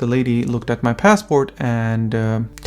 the lady looked at my passport and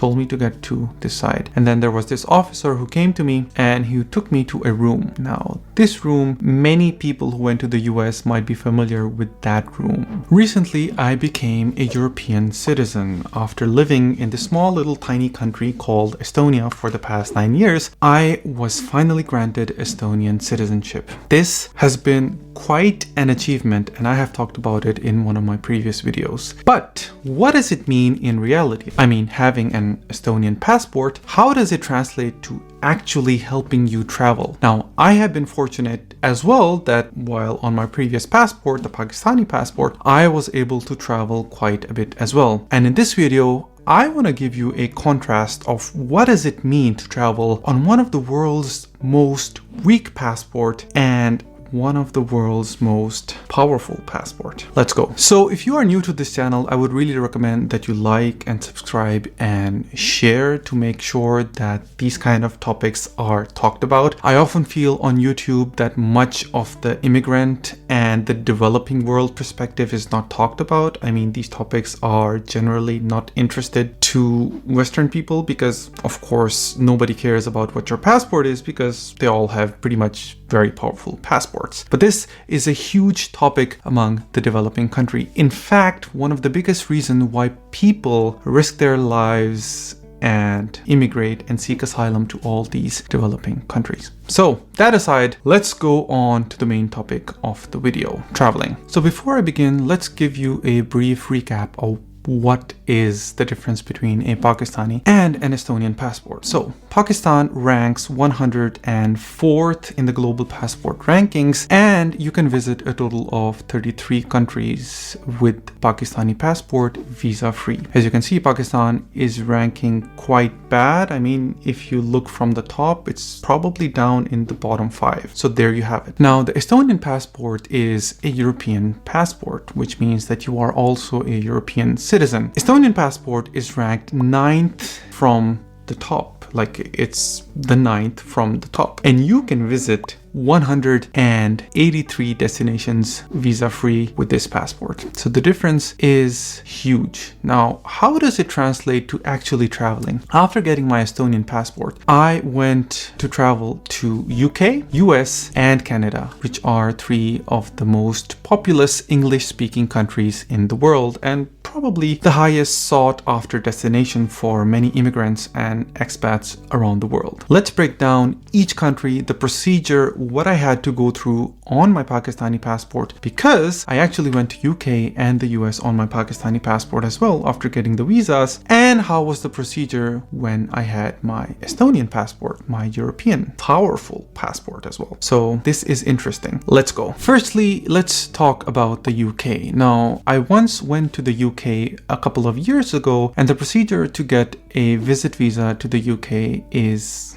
told me to get to this side. And then there was this officer who came to me and he took me to a room. Now, this room, many people who went to the US might be familiar with that room. Recently, I became a European citizen. After living in the small little tiny country called Estonia for the past 9 years, I was finally granted Estonian citizenship. This has been quite an achievement, and I have talked about it in one of my previous videos. But what does it mean in reality? I mean, having an Estonian passport, how does it translate to actually helping you travel? Now, I have been fortunate as well that while on my previous passport, the Pakistani passport, I was able to travel quite a bit as well. And in this video, I want to give you a contrast of what does it mean to travel on one of the world's most weak passport and one of the world's most powerful passport. Let's go. So if you are new to this channel, I would really recommend that you like and subscribe and share to make sure that these kind of topics are talked about. I often feel on YouTube that much of the immigrant and the developing world perspective is not talked about. I mean, these topics are generally not interested to Western people because, of course, nobody cares about what your passport is because they all have pretty much very powerful passports. But this is a huge topic among the developing country. In fact, one of the biggest reasons why people risk their lives and immigrate and seek asylum to all these developing countries. So that aside, let's go on to the main topic of the video, traveling. So before I begin, let's give you a brief recap of what is the difference between a Pakistani and an Estonian passport. So Pakistan ranks 104th in the global passport rankings, and you can visit a total of 33 countries with Pakistani passport visa free. As you can see, Pakistan is ranking quite bad. I mean, if you look from the top, it's probably down in the bottom 5. So there you have it. Now, the Estonian passport is a European passport, which means that you are also a European citizen. Estonian passport is ranked 9th from the top, like it's the 9th from the top, and you can visit 183 destinations visa-free with this passport. So the difference is huge. Now, how does it translate to actually traveling? After getting my Estonian passport, I went to travel to UK, US, and Canada, which are 3 of the most populous English-speaking countries in the world, and probably the highest sought after destination for many immigrants and expats around the world. Let's break down each country, the procedure, what I had to go through on my Pakistani passport, because I actually went to UK and the US on my Pakistani passport as well after getting the visas, and how was the procedure when I had my Estonian passport, my European powerful passport as well. So this is interesting. Let's go. Firstly, let's talk about the UK. Now, I once went to the UK a couple of years ago, and the procedure to get a visit visa to the UK is,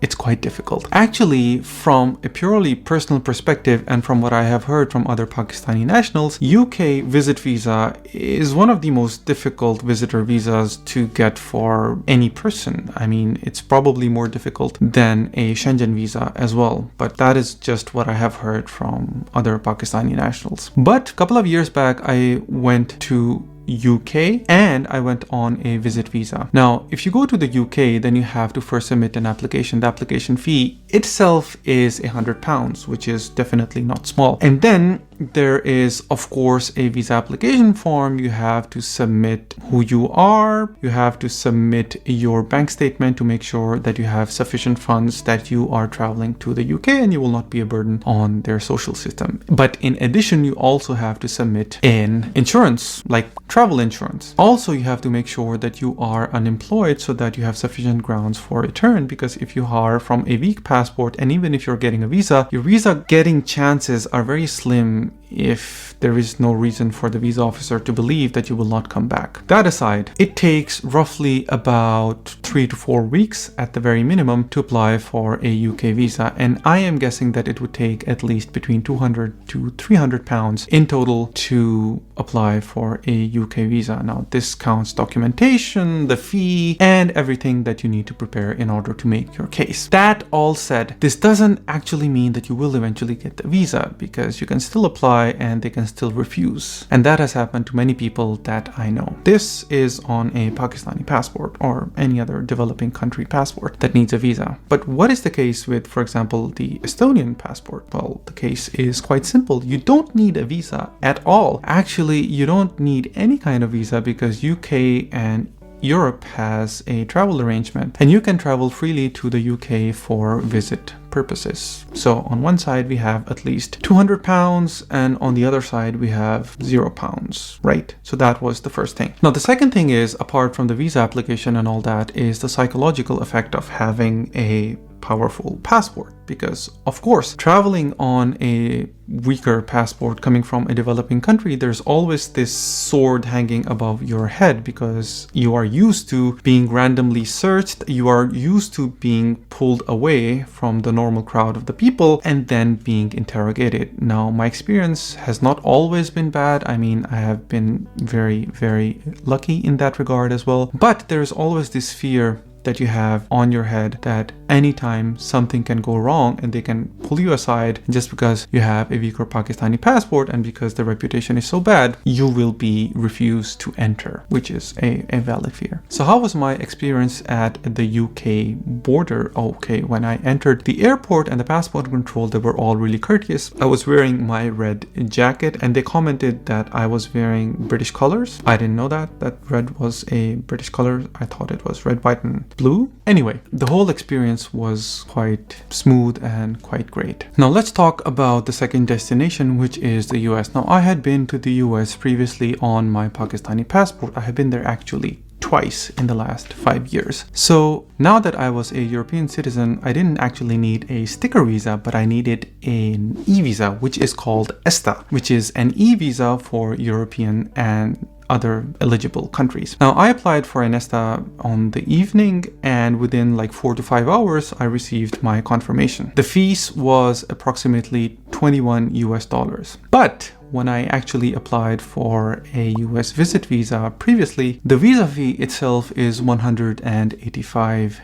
it's quite difficult. Actually, from a purely personal perspective and from what I have heard from other Pakistani nationals, UK visit visa is one of the most difficult visitor visas to get for any person. I mean, it's probably more difficult than a Schengen visa as well, but that is just what I have heard from other Pakistani nationals. But a couple of years back, I went to UK and I went on a visit visa. Now, if you go to the UK, then you have to first submit an application. The application fee itself is £100, which is definitely not small. And then there is, of course, a visa application form. You have to submit who you are. You have to submit your bank statement to make sure that you have sufficient funds that you are traveling to the UK and you will not be a burden on their social system. But in addition, you also have to submit an insurance, like travel insurance. Also, you have to make sure that you are unemployed so that you have sufficient grounds for return, because if you are from a weak passport and even if you're getting a visa, your visa getting chances are very slim if there is no reason for the visa officer to believe that you will not come back. That aside, it takes roughly about 3 to 4 weeks at the very minimum to apply for a UK visa, and I am guessing that it would take at least between 200 to 300 pounds in total to apply for a UK visa. Now, this counts documentation, the fee, and everything that you need to prepare in order to make your case. That all said, this doesn't actually mean that you will eventually get the visa, because you can still apply apply and they can still refuse. And that has happened to many people that I know. This is on a Pakistani passport or any other developing country passport that needs a visa. But what is the case with, for example, the Estonian passport? Well, the case is quite simple. You don't need a visa at all. Actually, you don't need any kind of visa because UK and Europe has a travel arrangement and you can travel freely to the UK for visit purposes. So on one side we have at least £200 and on the other side we have £0, right? So that was the first thing. Now the second thing is, apart from the visa application and all that, is the psychological effect of having a powerful passport, because of course traveling on a weaker passport coming from a developing country, there's always this sword hanging above your head because you are used to being randomly searched, you are used to being pulled away from the normal crowd of the people and then being interrogated. Now my experience has not always been bad. I mean, I have been very, very lucky in that regard as well, but there's always this fear that you have on your head that anytime something can go wrong and they can pull you aside just because you have a weaker Pakistani passport and because the reputation is so bad, you will be refused to enter, which is a valid fear. So how was my experience at the UK border? Okay, when I entered the airport and the passport control, they were all really courteous. I was wearing my red jacket and they commented that I was wearing British colors. I didn't know that red was a British color. I thought it was red, white and blue. Anyway, the whole experience was quite smooth and quite great. Now let's talk about the second destination, which is the US. Now I had been to the US previously on my Pakistani passport. I have been there actually twice in the last 5 years. So now that I was a European citizen, I didn't actually need a sticker visa, but I needed an e-visa, which is called ESTA, which is an e-visa for European and other eligible countries. Now I applied for an ESTA on the evening and within like 4 to 5 hours I received my confirmation. The fees was approximately $21. But when I actually applied for a US visit visa previously, the visa fee itself is $185.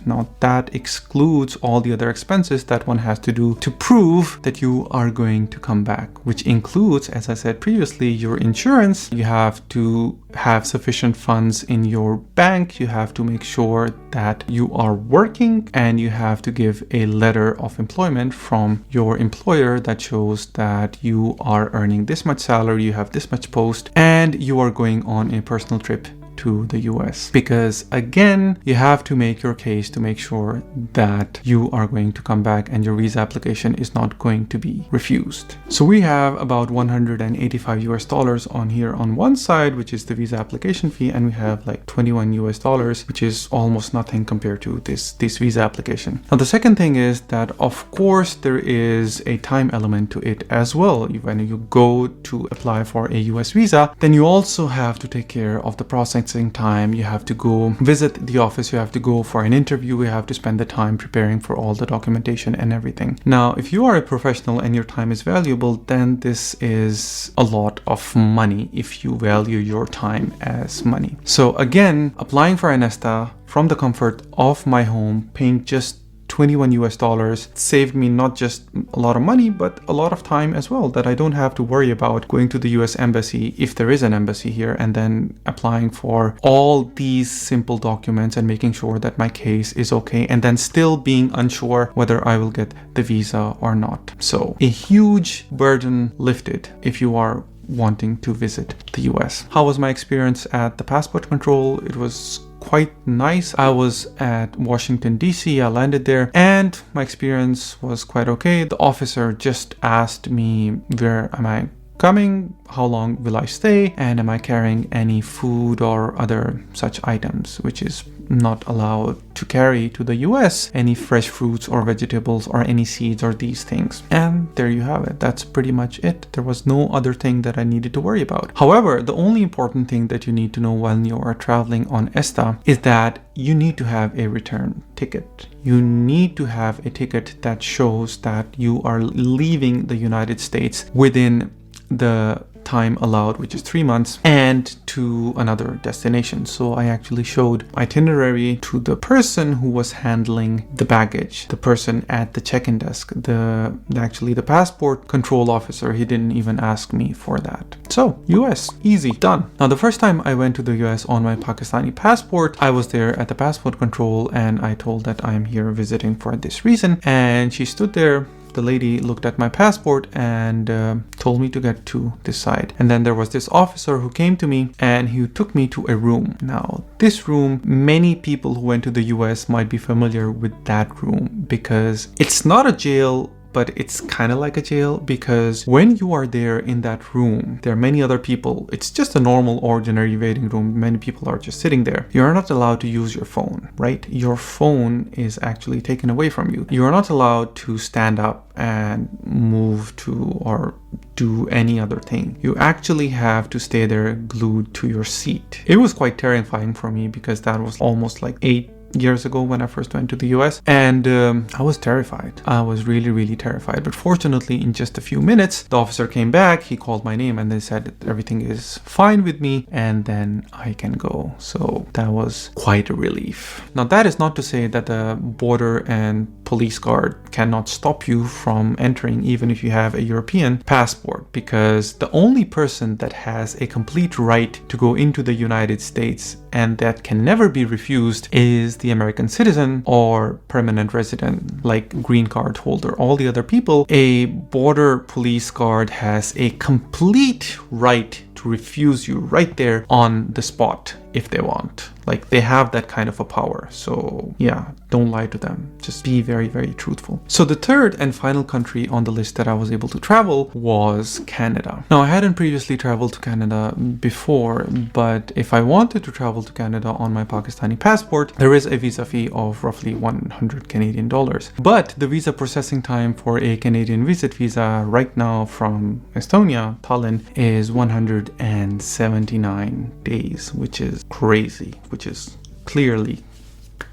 Now that excludes all the other expenses that one has to do to prove that you are going to come back, which includes, as I said previously, your insurance. You have to have sufficient funds in your bank. You have to make sure that you are working and you have to give a letter of employment from your employer that shows that you are earning this much salary, you have this much post, and you are going on a personal trip to the US. Because again, you have to make your case to make sure that you are going to come back and your visa application is not going to be refused. So we have about $185 on here on one side, which is the visa application fee, and we have like $21, which is almost nothing compared to this visa application. Now the second thing is that of course there is a time element to it as well. When you go to apply for a US visa, then you also have to take care of the processing time. You have to go visit the office, you have to go for an interview, you have to spend the time preparing for all the documentation and everything. Now, if you are a professional and your time is valuable, then this is a lot of money if you value your time as money. So again, applying for an ESTA from the comfort of my home, paying just $21 saved me not just a lot of money, but a lot of time as well, that I don't have to worry about going to the US embassy, if there is an embassy here, and then applying for all these simple documents and making sure that my case is okay, and then still being unsure whether I will get the visa or not. So a huge burden lifted if you are wanting to visit the US. How was my experience at the passport control? It was quite nice. I was at Washington, D.C. I landed there and my experience was quite okay. The officer just asked me, where am I coming? How long will I stay? And am I carrying any food or other such items, which is not allowed to carry to the US, any fresh fruits or vegetables or any seeds or these things. And there you have it. That's pretty much it. There was no other thing that I needed to worry about. However, the only important thing that you need to know when you are traveling on ESTA is that you need to have a return ticket. You need to have a ticket that shows that you are leaving the United States within the time allowed, which is 3 months, and to another destination. So I actually showed itinerary to the person who was handling the baggage, the person at the check-in desk, the passport control officer. He didn't even ask me for that. So US, easy, done. Now the first time I went to the US on my Pakistani passport, I was there at the passport control and I told that I'm here visiting for this reason, and she stood there. The lady looked at my passport and told me to get to this side. And then there was this officer who came to me and he took me to a room. Now, this room, many people who went to the US might be familiar with that room because it's not a jail, but it's kind of like a jail, because when you are there in that room, there are many other people. It's just a normal, ordinary waiting room. Many people are just sitting there. You're not allowed to use your phone, right? Your phone is actually taken away from you. You're not allowed to stand up and move to or do any other thing. You actually have to stay there glued to your seat. It was quite terrifying for me because that was almost like 8 years ago when I first went to the US, and I was terrified. I was really, really terrified. But fortunately, in just a few minutes, the officer came back, he called my name, and they said that everything is fine with me, and then I can go. So that was quite a relief. Now, that is not to say that the border and police guard cannot stop you from entering even if you have a European passport, because the only person that has a complete right to go into the United States and that can never be refused is the American citizen or permanent resident, like green card holder. All the other people, a border police guard has a complete right to refuse you right there on the spot if they want. Like, they have that kind of a power. So yeah, don't lie to them. Just be very, very truthful. So the third and final country on the list that I was able to travel was Canada. Now, I hadn't previously traveled to Canada before, but if I wanted to travel to Canada on my Pakistani passport, there is a visa fee of roughly 100 Canadian dollars. But the visa processing time for a Canadian visit visa right now from Estonia, Tallinn, is 179 days, which is crazy, which is clearly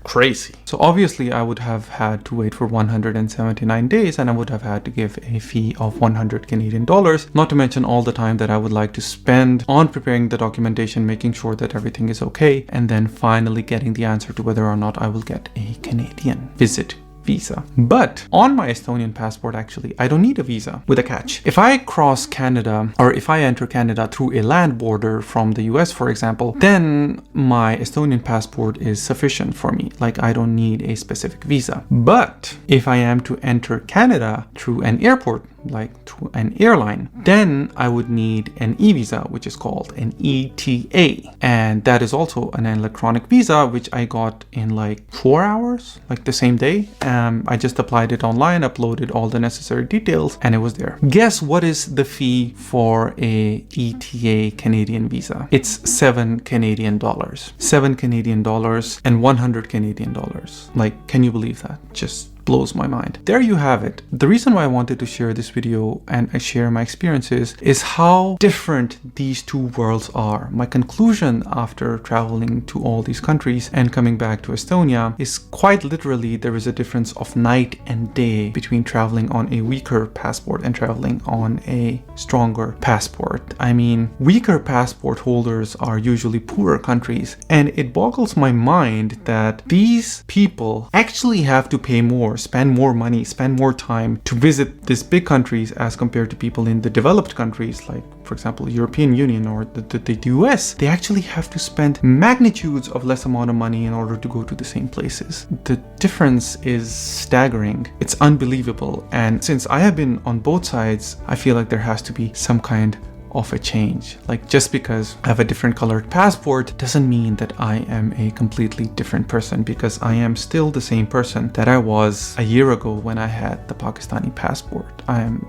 crazy. So obviously I would have had to wait for 179 days and I would have had to give a fee of 100 Canadian dollars, not to mention all the time that I would like to spend on preparing the documentation, making sure that everything is okay, and then finally getting the answer to whether or not I will get a Canadian visit visa. But on my Estonian passport, actually, I don't need a visa, with a catch. If I cross Canada, or if I enter Canada through a land border from the US, for example, then my Estonian passport is sufficient for me. Like, I don't need a specific visa. But if I am to enter Canada through an airport, like through an airline, then I would need an e-visa, which is called an ETA. And that is also an electronic visa, which I got in like 4 hours, like the same day. I just applied it online, uploaded all the necessary details, and it was there. Guess what is the fee for a ETA Canadian visa? It's 7 Canadian dollars. 7 Canadian dollars and 100 Canadian dollars. Like, can you believe that? Just blows my mind. There you have it. The reason why I wanted to share this video and I share my experiences is how different these two worlds are. My conclusion after traveling to all these countries and coming back to Estonia is quite literally there is a difference of night and day between traveling on a weaker passport and traveling on a stronger passport. I mean, weaker passport holders are usually poorer countries, and it boggles my mind that these people actually have to pay more, spend more money, spend more time to visit these big countries as compared to people in the developed countries, like, for example, European Union or the US. They actually have to spend magnitudes of less amount of money in order to go to the same places. The difference is staggering. It's unbelievable. And since I have been on both sides, I feel like there has to be some kind of a change. Like, just because I have a different colored passport doesn't mean that I am a completely different person, because I am still the same person that I was a year ago when I had the Pakistani passport.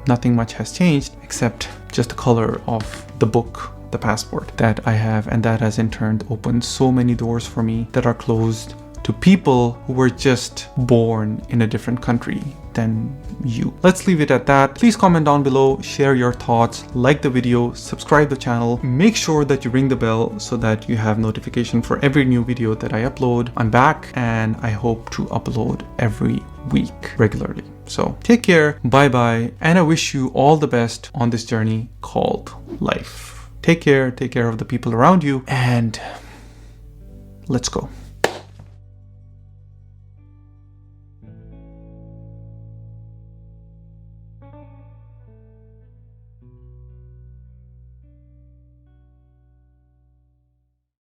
Nothing much has changed except just the color of the book, the passport that I have, and that has in turn opened so many doors for me that are closed to people who were just born in a different country than you. Let's leave it at that. Please comment down below, share your thoughts, like the video, subscribe the channel, make sure that you ring the bell so that you have notification for every new video that I upload. I'm back and I hope to upload every week regularly. So take care, bye bye, and I wish you all the best on this journey called life. Take care of the people around you, and let's go.